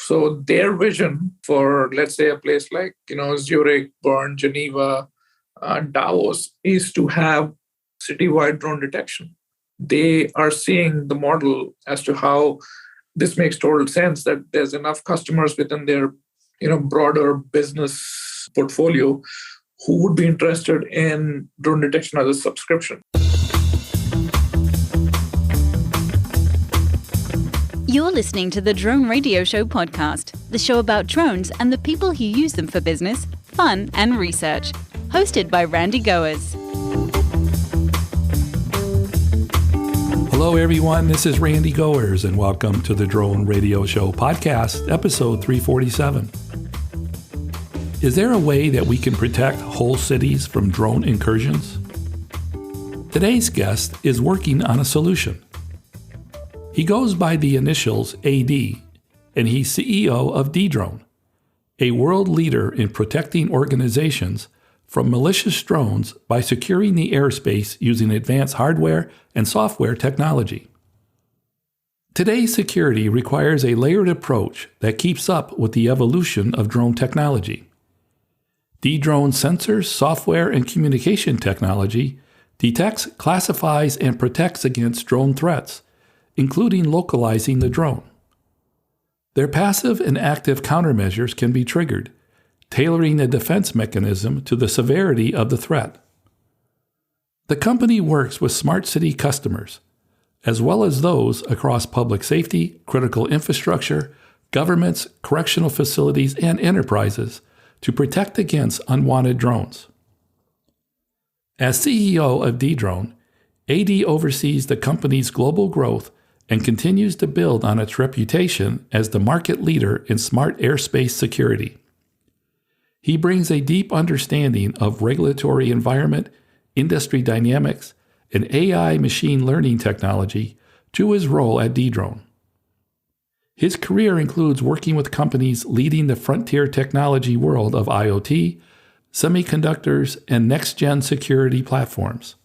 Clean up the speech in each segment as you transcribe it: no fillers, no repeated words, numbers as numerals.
So their vision for, let's say, a place like, Zurich, Bern, Geneva, Davos is to have citywide drone detection. They are seeing the model as to how this makes total sense, that there's enough customers within their, broader business portfolio who would be interested in drone detection as a subscription. You're listening to the Drone Radio Show podcast, the show about drones and the people who use them for business, fun, and research. Hosted by Randy Goers. Hello, everyone. This is Randy Goers, and welcome to the Drone Radio Show podcast, episode 347. Is there a way that we can protect whole cities from drone incursions? Today's guest is working on a solution. He goes by the initials AD, and he's CEO of Dedrone, a world leader in protecting organizations from malicious drones by securing the airspace using advanced hardware and software technology. Today's security requires a layered approach that keeps up with the evolution of drone technology. Dedrone sensors, software, and communication technology detects, classifies, and protects against drone threats, including localizing the drone. Their passive and active countermeasures can be triggered, tailoring the defense mechanism to the severity of the threat. The company works with smart city customers, as well as those across public safety, critical infrastructure, governments, correctional facilities, and enterprises to protect against unwanted drones. As CEO of Dedrone, AD oversees the company's global growth and continues to build on its reputation as the market leader in smart airspace security. He brings a deep understanding of regulatory environment, industry dynamics, and AI machine learning technology to his role at Dedrone. His career includes working with companies leading the frontier technology world of IoT, semiconductors, and next-gen security platforms.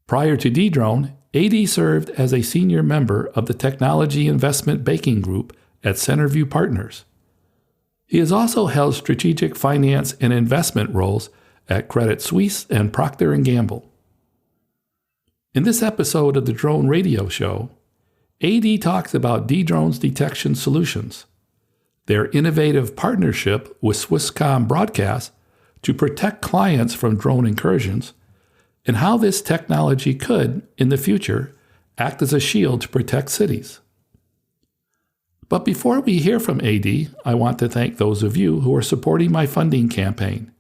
Prior to Dedrone, AD served as a senior member of the Technology Investment Banking Group at Centerview Partners. He has also held strategic finance and investment roles at Credit Suisse and Procter & Gamble. In this episode of the Drone Radio Show, AD talks about Dedrone's detection solutions, their innovative partnership with Swisscom Broadcast to protect clients from drone incursions, and how this technology could, in the future, act as a shield to protect cities. But before we hear from AD, I want to thank those of you who are supporting my funding campaign.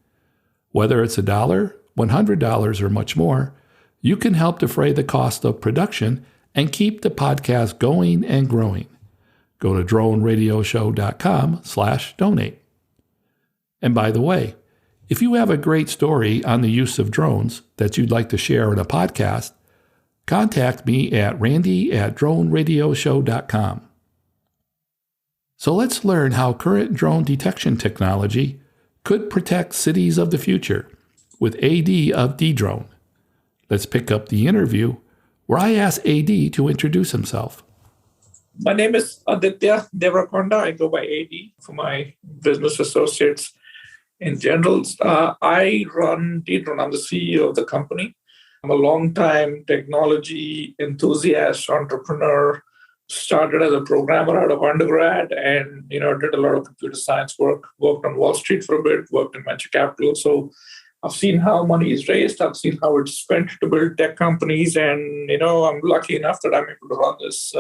Whether it's $1, $100, or much more, you can help defray the cost of production and keep the podcast going and growing. Go to droneradioshow.com/donate. And by the way, if you have a great story on the use of drones that you'd like to share in a podcast, contact me at randy@droneradioshow.com. So let's learn how current drone detection technology could protect cities of the future with AD of Dedrone. Let's pick up the interview where I asked AD to introduce himself. My name is Aditya Devarakonda. I go by AD for my business associates. In general, I run Dedrone. I'm the CEO of the company. I'm a long-time technology enthusiast, entrepreneur. Started as a programmer out of undergrad and, did a lot of computer science work, worked on Wall Street for a bit, worked in venture capital. So I've seen how money is raised. I've seen how it's spent to build tech companies. And, I'm lucky enough that I'm able to run this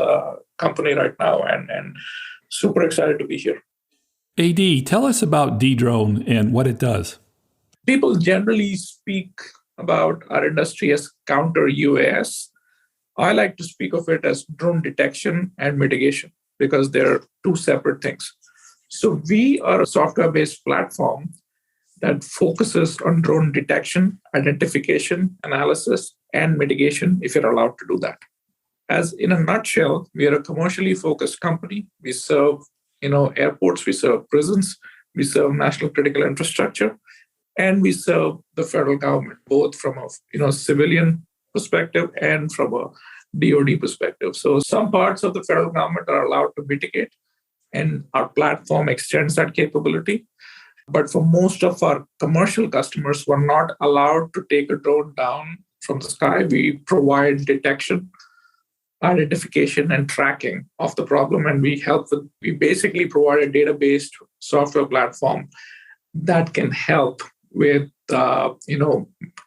company right now and super excited to be here. AD, tell us about Dedrone and what it does. People generally speak about our industry as counter-UAS. I like to speak of it as drone detection and mitigation because they're two separate things. So we are a software-based platform that focuses on drone detection, identification, analysis, and mitigation if you're allowed to do that. As in a nutshell, we are a commercially focused company. We serve airports, we serve prisons, we serve national critical infrastructure, and we serve the federal government, both from a civilian perspective and from a DoD perspective. So some parts of the federal government are allowed to mitigate, and our platform extends that capability. But for most of our commercial customers who are not allowed to take a drone down from the sky, we provide detection, identification, and tracking of the problem. And we basically provide a database software platform that can help with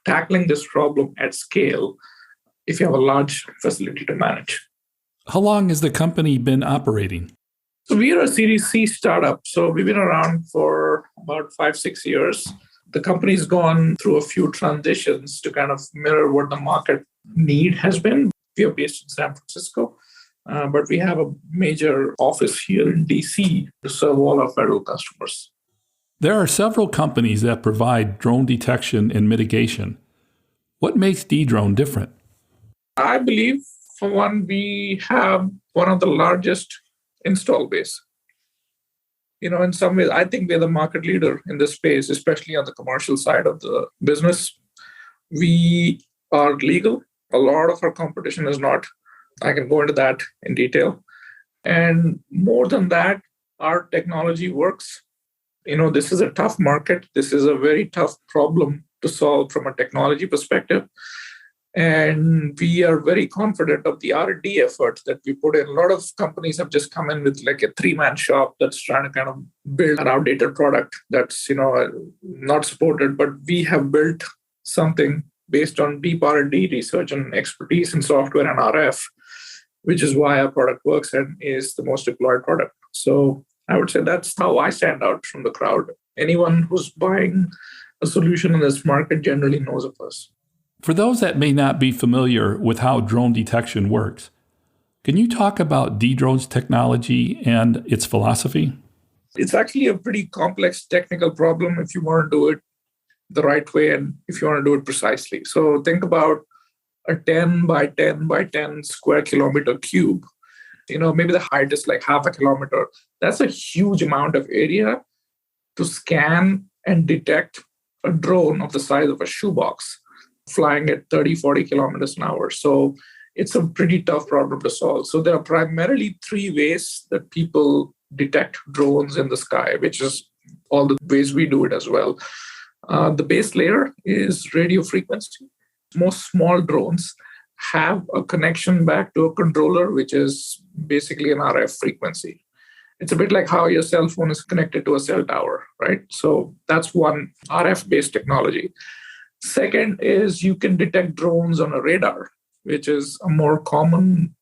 tackling this problem at scale if you have a large facility to manage. How long has the company been operating? So we are a Series C startup. So we've been around for about 5-6 years. The company's gone through a few transitions to kind of mirror what the market need has been. We are based in San Francisco, but we have a major office here in DC to serve all our federal customers. There are several companies that provide drone detection and mitigation. What makes Dedrone different? I believe, for one, we have one of the largest install base. In some ways, I think we're the market leader in this space, especially on the commercial side of the business. We are legal. A lot of our competition is not. I can go into that in detail. And more than that, our technology works. This is a tough market. This is a very tough problem to solve from a technology perspective. And we are very confident of the R&D efforts that we put in. A lot of companies have just come in with like a 3-man shop that's trying to kind of build an outdated product that's not supported. But we have built something based on deep R&D research and expertise in software and RF, which is why our product works and is the most deployed product. So I would say that's how I stand out from the crowd. Anyone who's buying a solution in this market generally knows of us. For those that may not be familiar with how drone detection works, can you talk about Dedrone's technology and its philosophy? It's actually a pretty complex technical problem if you want to do it the right way and if you want to do it precisely. So think about a 10 by 10 by 10 square kilometer cube. Maybe the height is like half a kilometer. That's a huge amount of area to scan and detect a drone of the size of a shoebox flying at 30, 40 kilometers an hour. So it's a pretty tough problem to solve. So there are primarily 3 ways that people detect drones in the sky, which is all the ways we do it as well. The base layer is radio frequency. Most small drones have a connection back to a controller, which is basically an RF frequency. It's a bit like how your cell phone is connected to a cell tower, right? So that's one RF-based technology. Second is you can detect drones on a radar, which is a more common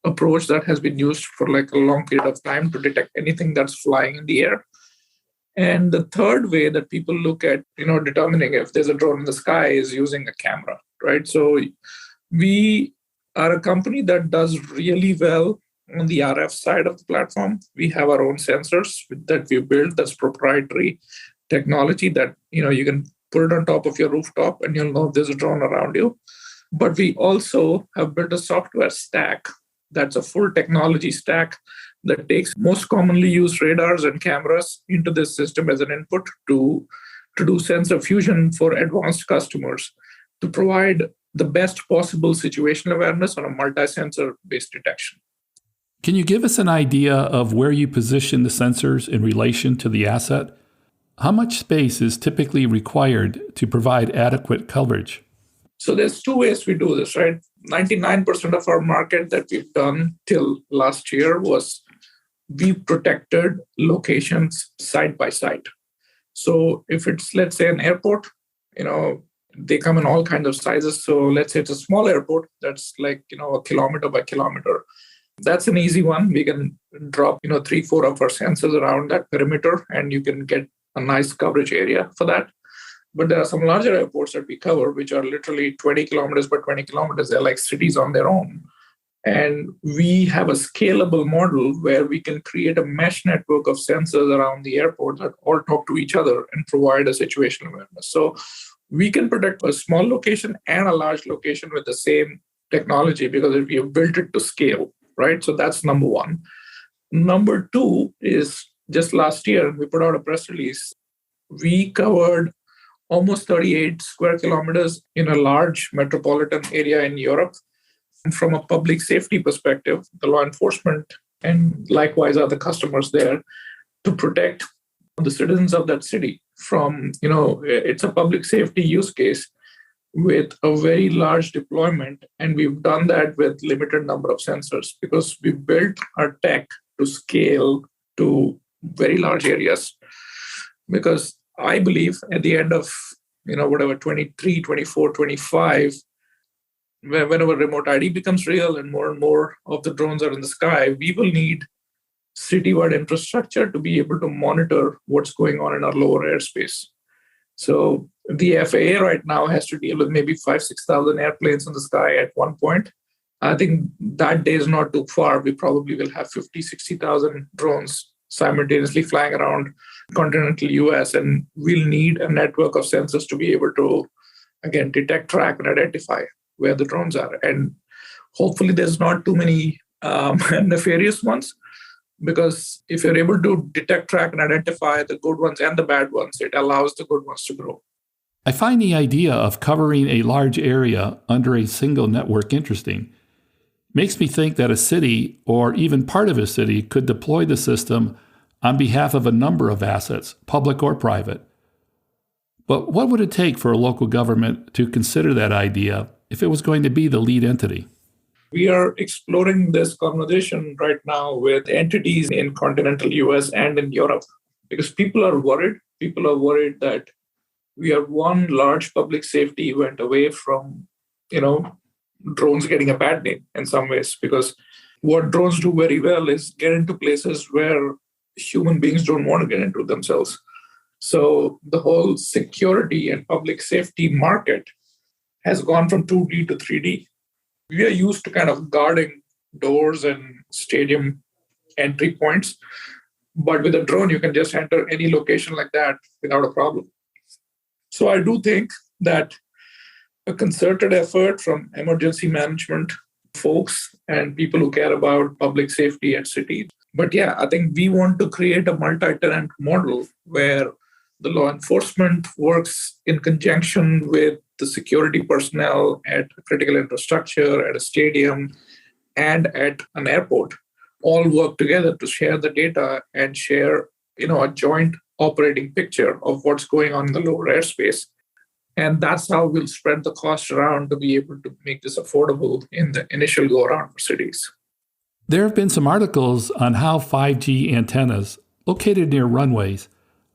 approach that has been used for like a long period of time to detect anything that's flying in the air. And the third way that people look at, determining if there's a drone in the sky is using a camera, right? So we are a company that does really well on the RF side of the platform. We have our own sensors that we build that's proprietary technology that, you can put it on top of your rooftop and you'll know if there's a drone around you. But we also have built a software stack that's a full technology stack that takes most commonly used radars and cameras into this system as an input to do sensor fusion for advanced customers to provide the best possible situational awareness on a multi-sensor based detection. Can you give us an idea of where you position the sensors in relation to the asset? How much space is typically required to provide adequate coverage? So there's 2 ways we do this, right? 99% of our market that we've done till last year was we protected locations side by side. So if it's, let's say, an airport, they come in all kinds of sizes. So let's say it's a small airport that's like, a kilometer by kilometer. That's an easy one. We can drop, 3-4 of our sensors around that perimeter and you can get a nice coverage area for that. But there are some larger airports that we cover, which are literally 20 kilometers by 20 kilometers. They're like cities on their own. And we have a scalable model where we can create a mesh network of sensors around the airport that all talk to each other and provide a situational awareness. So we can protect a small location and a large location with the same technology because we have built it to scale, right? So that's number one. Number two is just last year, we put out a press release. We covered almost 38 square kilometers in a large metropolitan area in Europe. From a public safety perspective, the law enforcement and likewise other customers there, to protect the citizens of that city from, it's a public safety use case with a very large deployment. And we've done that with limited number of sensors because we built our tech to scale to very large areas. Because I believe at the end of, 23, 24, 25, whenever remote ID becomes real and more of the drones are in the sky, we will need citywide infrastructure to be able to monitor what's going on in our lower airspace. So the FAA right now has to deal with maybe 5,000-6,000 airplanes in the sky at one point. I think that day is not too far. We probably will have 50,000-60,000 drones simultaneously flying around continental US, and we'll need a network of sensors to be able to, again, detect, track, and identify where the drones are. And hopefully there's not too many nefarious ones, because if you're able to detect, track, and identify the good ones and the bad ones, it allows the good ones to grow. I find the idea of covering a large area under a single network interesting. Makes me think that a city or even part of a city could deploy the system on behalf of a number of assets, public or private. But what would it take for a local government to consider that idea if it was going to be the lead entity? We are exploring this conversation right now with entities in continental US and in Europe, because people are worried. People are worried that we are one large public safety event away from, drones getting a bad name in some ways, because what drones do very well is get into places where human beings don't want to get into themselves. So the whole security and public safety market has gone from 2D to 3D. We are used to kind of guarding doors and stadium entry points, but with a drone, you can just enter any location like that without a problem. So I do think that a concerted effort from emergency management folks and people who care about public safety at cities. But yeah, I think we want to create a multi-tenant model where the law enforcement works in conjunction with the security personnel at critical infrastructure, at a stadium, and at an airport, all work together to share the data and share, a joint operating picture of what's going on in the lower airspace. And that's how we'll spread the cost around to be able to make this affordable in the initial go-around for cities. There have been some articles on how 5G antennas located near runways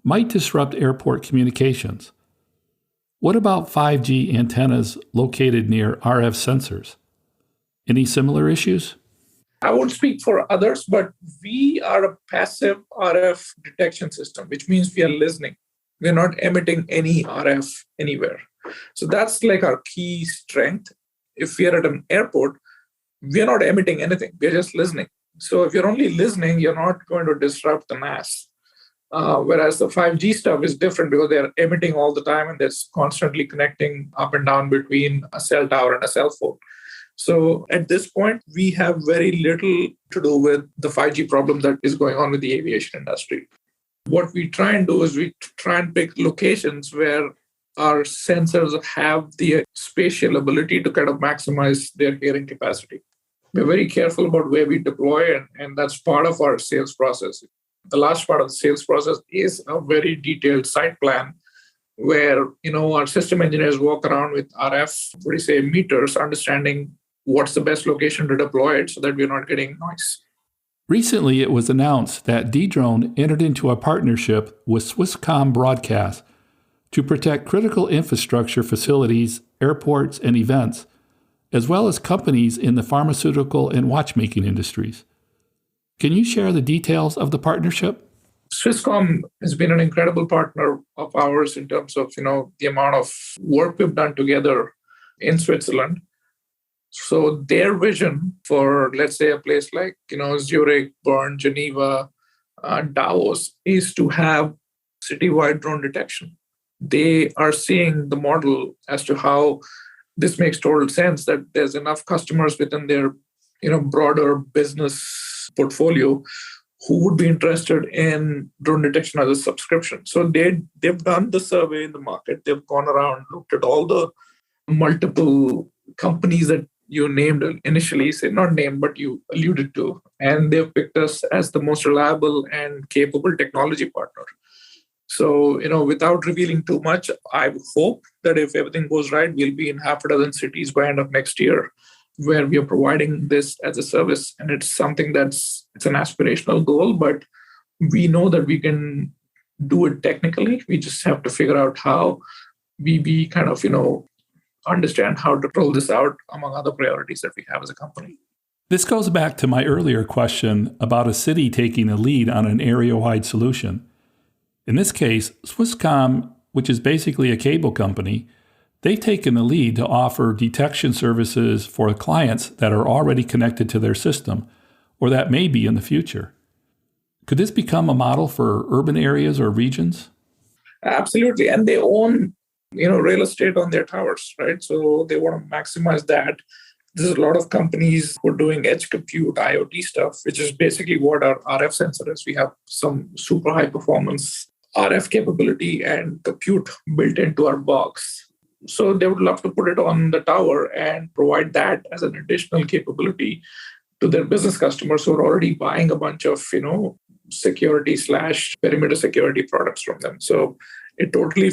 might disrupt airport communications. What about 5G antennas located near RF sensors? Any similar issues? I won't speak for others, but we are a passive RF detection system, which means we are listening. We're not emitting any RF anywhere. So that's like our key strength. If we are at an airport, we're not emitting anything. We're just listening. So if you're only listening, you're not going to disrupt the mass. Whereas the 5G stuff is different because they're emitting all the time and they're constantly connecting up and down between a cell tower and a cell phone. So at this point, we have very little to do with the 5G problem that is going on with the aviation industry. What we try and do is we try and pick locations where our sensors have the spatial ability to kind of maximize their hearing capacity. We're very careful about where we deploy, and that's part of our sales process. The last part of the sales process is a very detailed site plan where, our system engineers walk around with RF, meters, understanding what's the best location to deploy it so that we're not getting noise. Recently, it was announced that Dedrone entered into a partnership with Swisscom Broadcast to protect critical infrastructure facilities, airports, and events, as well as companies in the pharmaceutical and watchmaking industries. Can you share the details of the partnership? Swisscom has been an incredible partner of ours in terms of, the amount of work we've done together in Switzerland. So their vision for, let's say, a place like, Zurich, Bern, Geneva, Davos, is to have citywide drone detection. They are seeing the model as to how this makes total sense, that there's enough customers within their, broader business portfolio who would be interested in drone detection as a subscription. So they've done the survey in the market. They've gone around, looked at all the multiple companies that you named initially, say not named, but you alluded to, and they've picked us as the most reliable and capable technology partner. So, without revealing too much, I hope that if everything goes right, we'll be in half a dozen cities by end of next year where we are providing this as a service. And it's something it's an aspirational goal, but we know that we can do it technically. We just have to figure out how we kind of, understand how to roll this out among other priorities that we have as a company. This goes back to my earlier question about a city taking a lead on an area-wide solution. In this case, Swisscom, which is basically a cable company, they've taken the lead to offer detection services for clients that are already connected to their system, or that may be in the future. Could this become a model for urban areas or regions? Absolutely. And they own, real estate on their towers, right? So they want to maximize that. There's a lot of companies who are doing edge compute, IoT stuff, which is basically what our RF sensor is. We have some super high performance RF capability and compute built into our box. So they would love to put it on the tower and provide that as an additional capability to their business customers who are already buying a bunch of, security / perimeter security products from them. So it totally,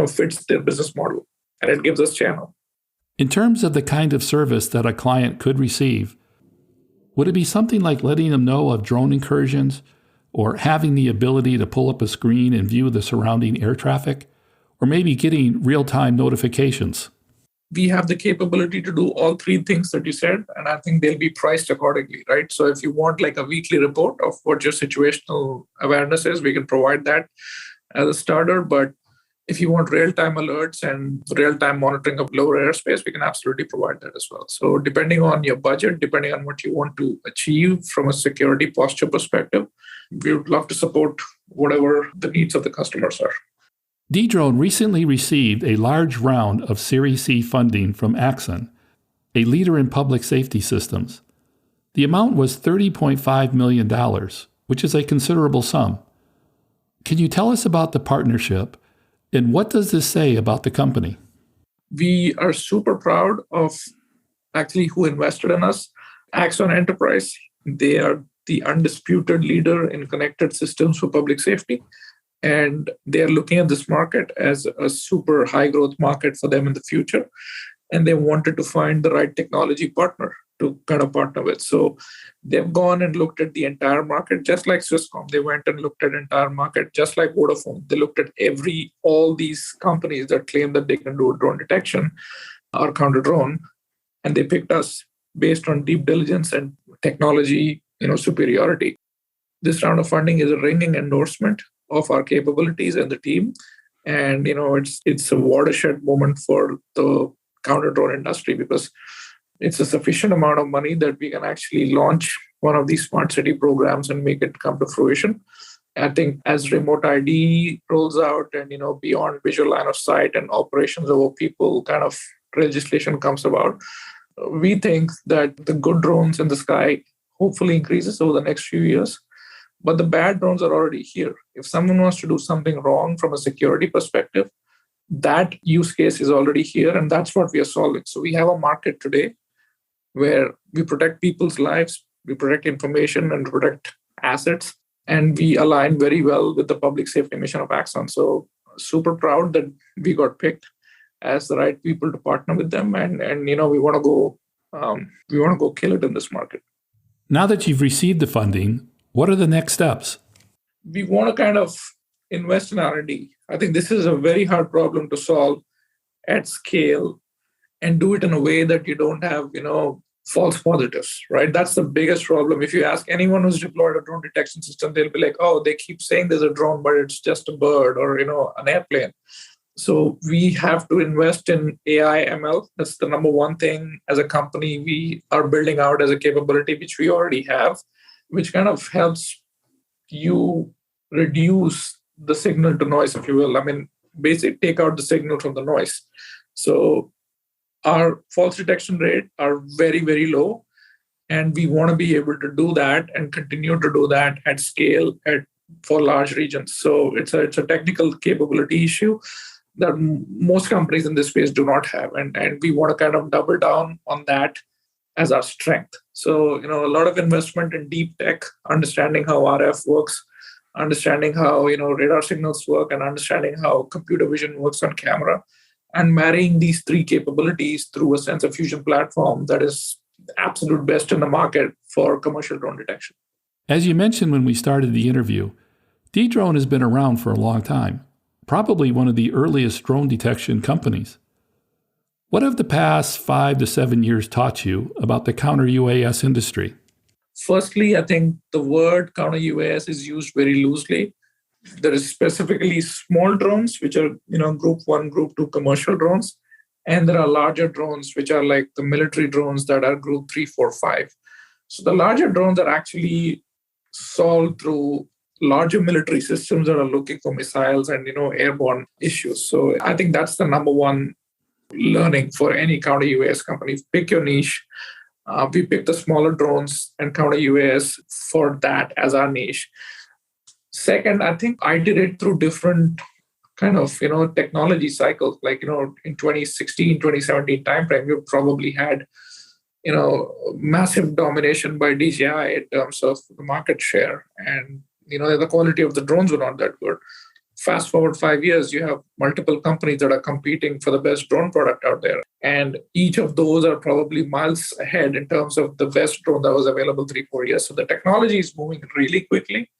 fits their business model, and it gives us channel. In terms of the kind of service that a client could receive, would it be something like letting them know of drone incursions or having the ability to pull up a screen and view the surrounding air traffic, or maybe getting real-time notifications? We have the capability to do all three things that you said, and I think they'll be priced accordingly, right? So if you want like a weekly report of what your situational awareness is, we can provide that as a starter. But if you want real-time alerts and real-time monitoring of lower airspace, we can absolutely provide that as well. So depending on your budget, depending on what you want to achieve from a security posture perspective, we would love to support whatever the needs of the customers are. Dedrone recently received a large round of Series C funding from Axon, a leader in public safety systems. The amount was $30.5 million, which is a considerable sum. Can you tell us about the partnership, and what does this say about the company? We are super proud of actually who invested in us. Axon Enterprise, they are the undisputed leader in connected systems for public safety. And they're looking at this market as a super high growth market for them in the future. And they wanted to find the right technology partner to kind of partner with. So they've gone and looked at the entire market, just like Swisscom. They went and looked at the entire market, just like Vodafone. They looked at all these companies that claim that they can do drone detection or counter drone. And they picked us based on deep diligence and technology, superiority. This round of funding is a ringing endorsement of our capabilities and the team. And, it's a watershed moment for the counter drone industry because it's a sufficient amount of money that we can actually launch one of these smart city programs and make it come to fruition. I think as remote ID rolls out and, beyond visual line of sight and operations over people kind of legislation comes about, we think that the good drones in the sky hopefully increases over the next few years. But the bad drones are already here. If someone wants to do something wrong from a security perspective, that use case is already here, and that's what we are solving. So we have a market today where we protect people's lives, we protect information and protect assets, and we align very well with the public safety mission of Axon. So super proud that we got picked as the right people to partner with them, and we want to go kill it in this market. Now that you've received the funding, what are the next steps? We want to kind of invest in R&D. I think this is a very hard problem to solve at scale and do it in a way that you don't have, false positives, right? That's the biggest problem. If you ask anyone who's deployed a drone detection system, they'll be like, oh, they keep saying there's a drone, but it's just a bird or, an airplane. So we have to invest in AI, ML. That's the number one thing as a company we are building out as a capability, which we already have, which kind of helps you reduce the signal to noise, if you will. Basically take out the signal from the noise. So our false detection rate are very, very low. And we want to be able to do that and continue to do that at scale for large regions. So it's a technical capability issue. that most companies in this space do not have. And we want to kind of double down on that as our strength. So, a lot of investment in deep tech, understanding how RF works, understanding how, radar signals work, and understanding how computer vision works on camera, and marrying these three capabilities through a sensor fusion platform that is the absolute best in the market for commercial drone detection. As you mentioned when we started the interview, Dedrone has been around for a long time, probably one of the earliest drone detection companies. What have the past 5 to 7 years taught you about the counter-UAS industry? Firstly, I think the word counter-UAS is used very loosely. There is specifically small drones, which are, group 1, group 2 commercial drones. And there are larger drones, which are like the military drones that are group 3, 4, 5. So the larger drones are actually solved through larger military systems that are looking for missiles and, airborne issues. So I think that's the number one learning for any counter-UAS company. Pick your niche. We picked the smaller drones and counter-UAS for that as our niche. Second, I think I did it through different kind of, technology cycles. Like, in 2016, 2017 timeframe, you probably had, massive domination by DJI in terms of the market share. And, the quality of the drones were not that good. Fast forward 5 years, you have multiple companies that are competing for the best drone product out there. And each of those are probably miles ahead in terms of the best drone that was available 3-4 years. So the technology is moving really quickly.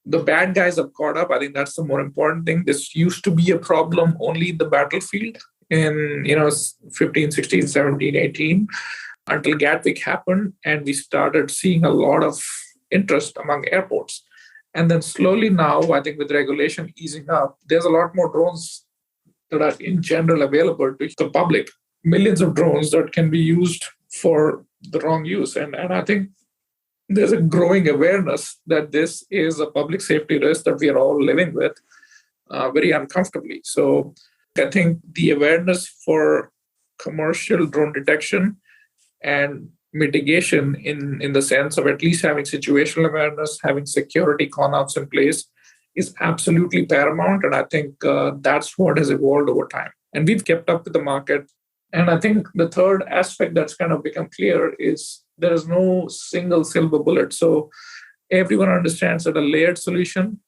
The bad guys have caught up. I think that's the more important thing. This used to be a problem only in the battlefield in 15, 16, 17, 18, until Gatwick happened. And we started seeing a lot of interest among airports. And then slowly now, I think with regulation easing up, there's a lot more drones that are in general available to the public. Millions of drones that can be used for the wrong use. And I think there's a growing awareness that this is a public safety risk that we are all living with very uncomfortably. So I think the awareness for commercial drone detection and mitigation in the sense of at least having situational awareness, having security conouts in place is absolutely paramount. And I think that's what has evolved over time. And we've kept up with the market. And I think the third aspect that's kind of become clear is there is no single silver bullet. So everyone understands that a layered solution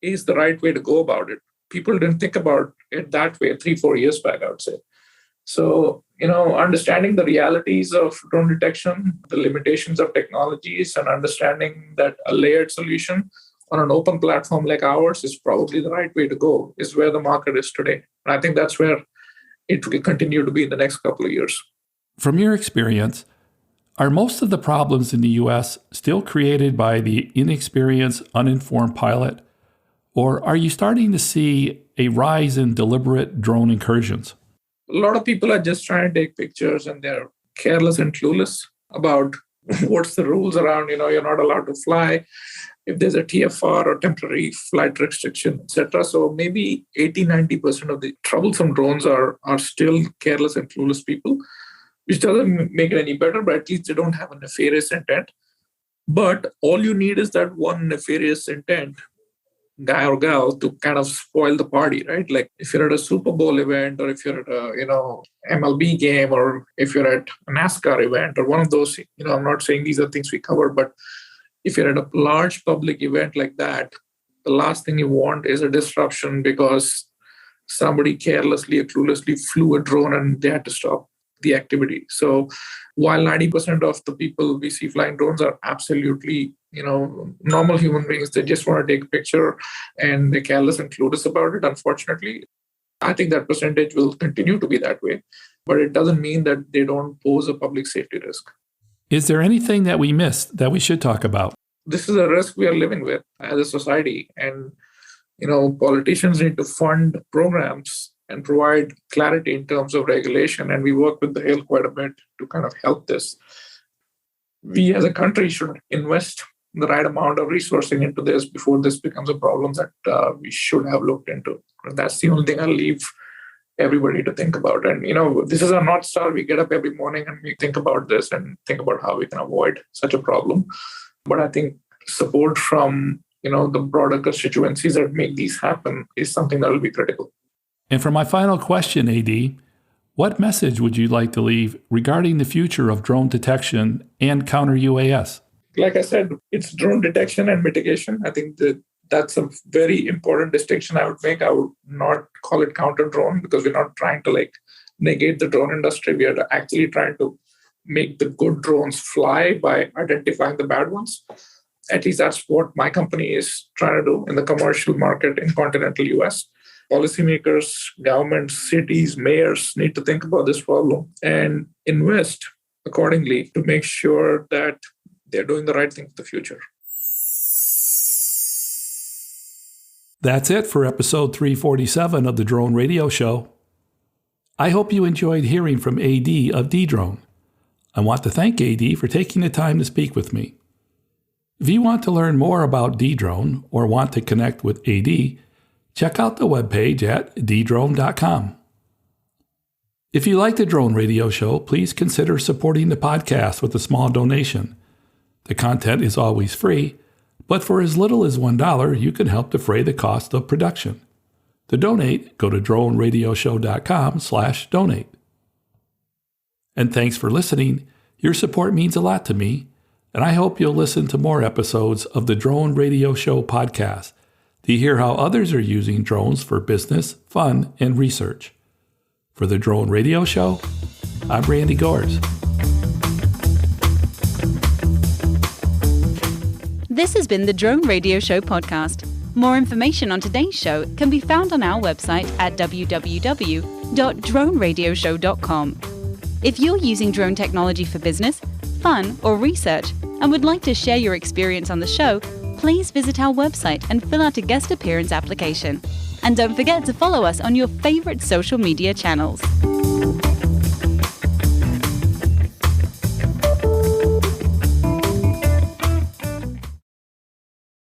is the right way to go about it. People didn't think about it that way 3-4 years back, I would say. So, understanding the realities of drone detection, the limitations of technologies, and understanding that a layered solution on an open platform like ours is probably the right way to go, is where the market is today. And I think that's where it will continue to be in the next couple of years. From your experience, are most of the problems in the U.S. still created by the inexperienced, uninformed pilot? Or are you starting to see a rise in deliberate drone incursions? A lot of people are just trying to take pictures and they're careless and clueless about what's the rules around, you're not allowed to fly if there's a TFR or temporary flight restriction, etc. So maybe 80-90% of the troublesome drones are still careless and clueless people, which doesn't make it any better, but at least they don't have a nefarious intent. But all you need is that one nefarious intent guy or gal to kind of spoil the party, right? Like if you're at a Super Bowl event, or if you're at a, MLB game, or if you're at a NASCAR event, or one of those, I'm not saying these are things we cover, but if you're at a large public event like that, the last thing you want is a disruption because somebody carelessly or cluelessly flew a drone and they had to stop the activity. So while 90% of the people we see flying drones are absolutely, normal human beings, they just want to take a picture and they're careless and clueless about it, unfortunately. I think that percentage will continue to be that way, but it doesn't mean that they don't pose a public safety risk. Is there anything that we missed that we should talk about? This is a risk we are living with as a society. And, politicians need to fund programs and provide clarity in terms of regulation. And we work with the Hill quite a bit to kind of help this. We as a country should invest the right amount of resourcing into this before this becomes a problem that we should have looked into. And that's the only thing I'll leave everybody to think about. And, this is our North Star. We get up every morning and we think about this and think about how we can avoid such a problem. But I think support from, the broader constituencies that make these happen is something that will be critical. And for my final question, AD, what message would you like to leave regarding the future of drone detection and counter UAS? Like I said, it's drone detection and mitigation. I think that's a very important distinction I would make. I would not call it counter drone because we're not trying to negate the drone industry. We are actually trying to make the good drones fly by identifying the bad ones. At least that's what my company is trying to do in the commercial market in continental US. Policymakers, governments, cities, mayors need to think about this problem and invest accordingly to make sure that they're doing the right thing for the future. That's it for episode 347 of the Drone Radio Show. I hope you enjoyed hearing from AD of Dedrone. I want to thank AD for taking the time to speak with me. If you want to learn more about Dedrone or want to connect with AD, check out the webpage at dedrone.com. If you like the Drone Radio Show, please consider supporting the podcast with a small donation. The content is always free, but for as little as $1, you can help defray the cost of production. To donate, go to droneradioshow.com/donate. And thanks for listening. Your support means a lot to me, and I hope you'll listen to more episodes of the Drone Radio Show podcast to hear how others are using drones for business, fun, and research. For the Drone Radio Show, I'm Randy Gores. This has been the Drone Radio Show podcast. More information on today's show can be found on our website at www.droneradioshow.com. If you're using drone technology for business, fun, or research and would like to share your experience on the show, please visit our website and fill out a guest appearance application. And don't forget to follow us on your favorite social media channels.